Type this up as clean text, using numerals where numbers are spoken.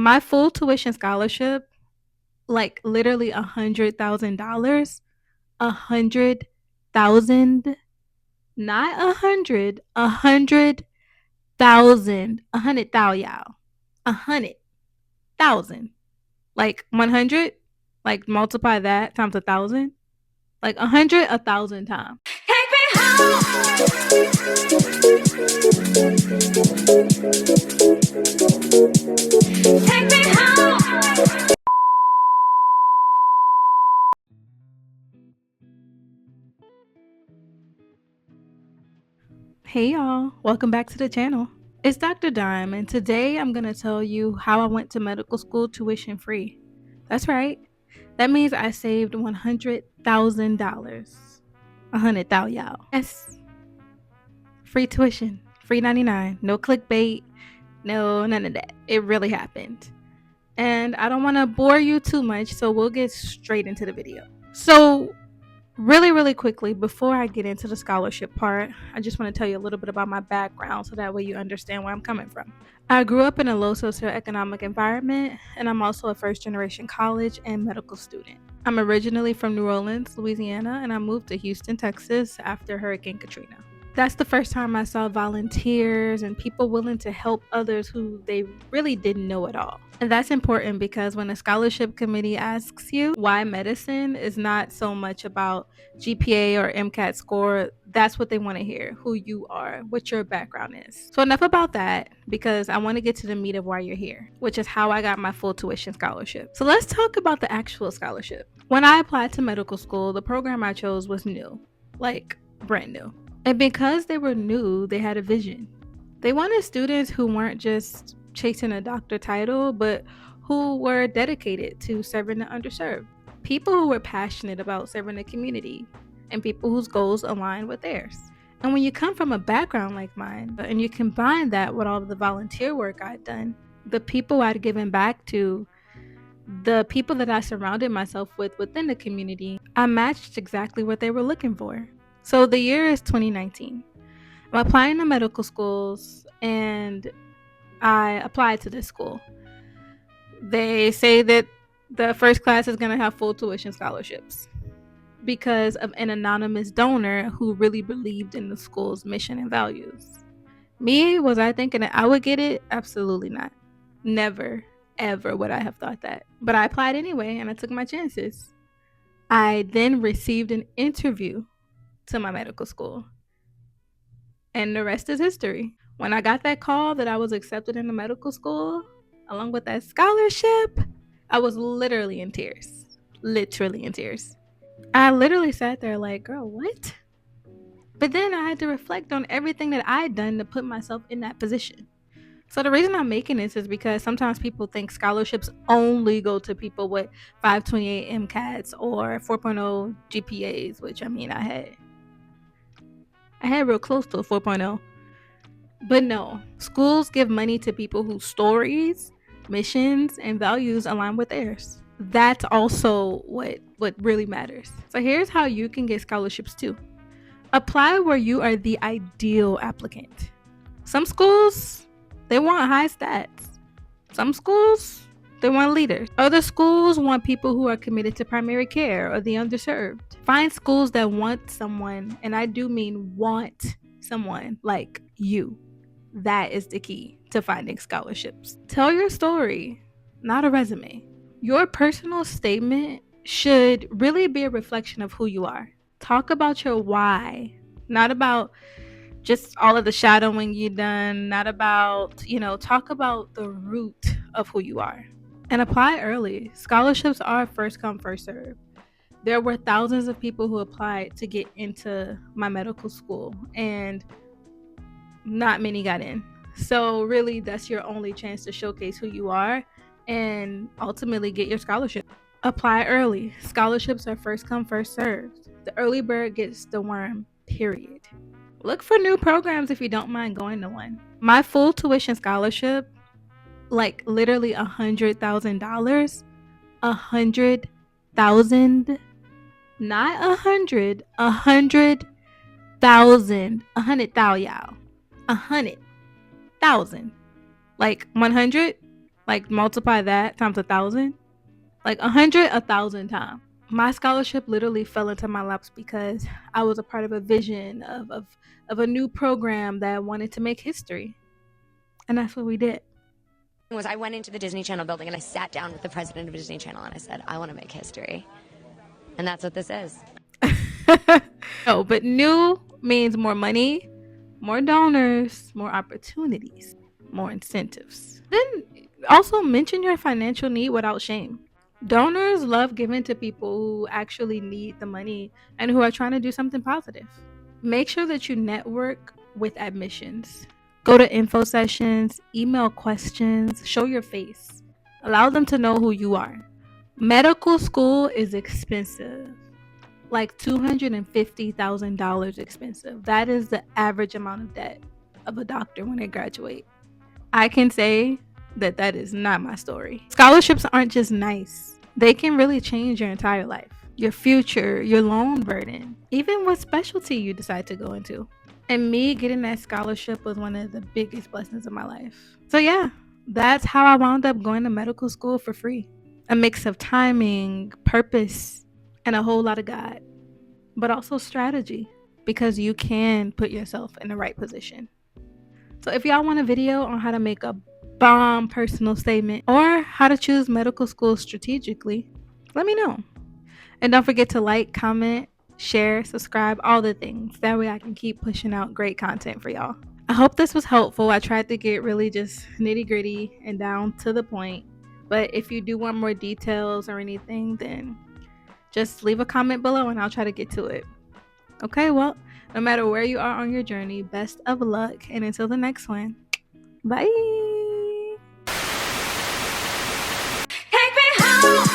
My full tuition scholarship, like literally $100,000, 100,000, not 100, 100,000, 100,000, y'all, 100,000, like 100, like multiply that times 1,000, like 100, 1,000 times. Take me home. Take me home. Hey y'all, welcome back to the channel. It's Dr. Dime, and today I'm going to tell you how I went to medical school tuition free. That's right. That means I saved $100,000. 100,000, y'all. Yes. Free tuition, free 99, no clickbait, no none of that. It really happened. And I don't want to bore you too much, so we'll get straight into the video. So, really quickly, before I get into the scholarship part, I just want to tell you a little bit about my background so that way you understand where I'm coming from. I grew up in a low socioeconomic environment, and I'm also a first generation college and medical student. I'm originally from New Orleans, Louisiana, and I moved to Houston, Texas after Hurricane Katrina. That's the first time I saw volunteers and people willing to help others who they really didn't know at all. And that's important because when a scholarship committee asks you why medicine, is not so much about GPA or MCAT score. That's what they want to hear, who you are, what your background is. So enough about that, because I want to get to the meat of why you're here, which is how I got my full tuition scholarship. So let's talk about the actual scholarship. When I applied to medical school, the program I chose was new, like brand new. And because they were new, they had a vision. They wanted students who weren't just chasing a doctor title, but who were dedicated to serving the underserved. People who were passionate about serving the community, and people whose goals aligned with theirs. And when you come from a background like mine, and you combine that with all of the volunteer work I'd done, the people I'd given back to, the people that I surrounded myself with within the community, I matched exactly what they were looking for. So the year is 2019. I'm applying to medical schools, and I applied to this school. They say that the first class is going to have full tuition scholarships because of an anonymous donor who really believed in the school's mission and values. Me, was I thinking that I would get it? Absolutely not. Never, ever would I have thought that. But I applied anyway, and I took my chances. I then received an interview to my medical school, and the rest is history. When I got that call that I was accepted into medical school, along with that scholarship, I was literally in tears. Literally in tears. I literally sat there like, girl, what? But then I had to reflect on everything that I had done to put myself in that position. So the reason I'm making this is because sometimes people think scholarships only go to people with 528 MCATs or 4.0 GPAs, which I mean, I had real close to a 4.0. But no, schools give money to people whose stories, missions, and values align with theirs. That's also what really matters. So here's how you can get scholarships too. Apply where you are the ideal applicant. Some schools, they want high stats. Some schools, they want leaders. Other schools want people who are committed to primary care or the underserved. Find schools that want someone, and I do mean want someone like you. That is the key to finding scholarships. Tell your story, not a resume. Your personal statement should really be a reflection of who you are. Talk about your why, not about just all of the shadowing you've done, not about, talk about the root of who you are. And apply early. Scholarships are first come, first serve. There were thousands of people who applied to get into my medical school, and not many got in. So really, that's your only chance to showcase who you are and ultimately get your scholarship. Apply early. Scholarships are first come, first served. The early bird gets the worm, period. Look for new programs if you don't mind going to one. My full tuition scholarship, like literally $100,000, 100,000, not 100, 100,000, 100,000, y'all, 100,000, like 100, Like multiply that times 1,000, like 100,000 times. My scholarship literally fell into my laps because I was a part of a vision of a new program that wanted to make history, and that's what we did. I went into the Disney Channel building and I sat down with the president of Disney Channel and I said, I want to make history. And that's what this is. No, but new means more money, more donors, more opportunities, more incentives. Then also mention your financial need without shame. Donors love giving to people who actually need the money and who are trying to do something positive. Make sure that you network with admissions. Go to info sessions, email questions, show your face. Allow them to know who you are. Medical school is expensive, like $250,000 expensive. That is the average amount of debt of a doctor when they graduate. I can say that that is not my story. Scholarships aren't just nice, they can really change your entire life, your future, your loan burden, even what specialty you decide to go into. And me getting that scholarship was one of the biggest blessings of my life. So, yeah, that's how I wound up going to medical school for free. A mix of timing, purpose, and a whole lot of God, but also strategy, because you can put yourself in the right position. So if y'all want a video on how to make a bomb personal statement or how to choose medical school strategically, let me know. And don't forget to like, comment, share, subscribe, all the things. That way I can keep pushing out great content for y'all. I hope this was helpful. I tried to get really just nitty gritty and down to the point. But if you do want more details or anything, then just leave a comment below and I'll try to get to it. Okay, well, no matter where you are on your journey, best of luck. And until the next one, bye. Take me home.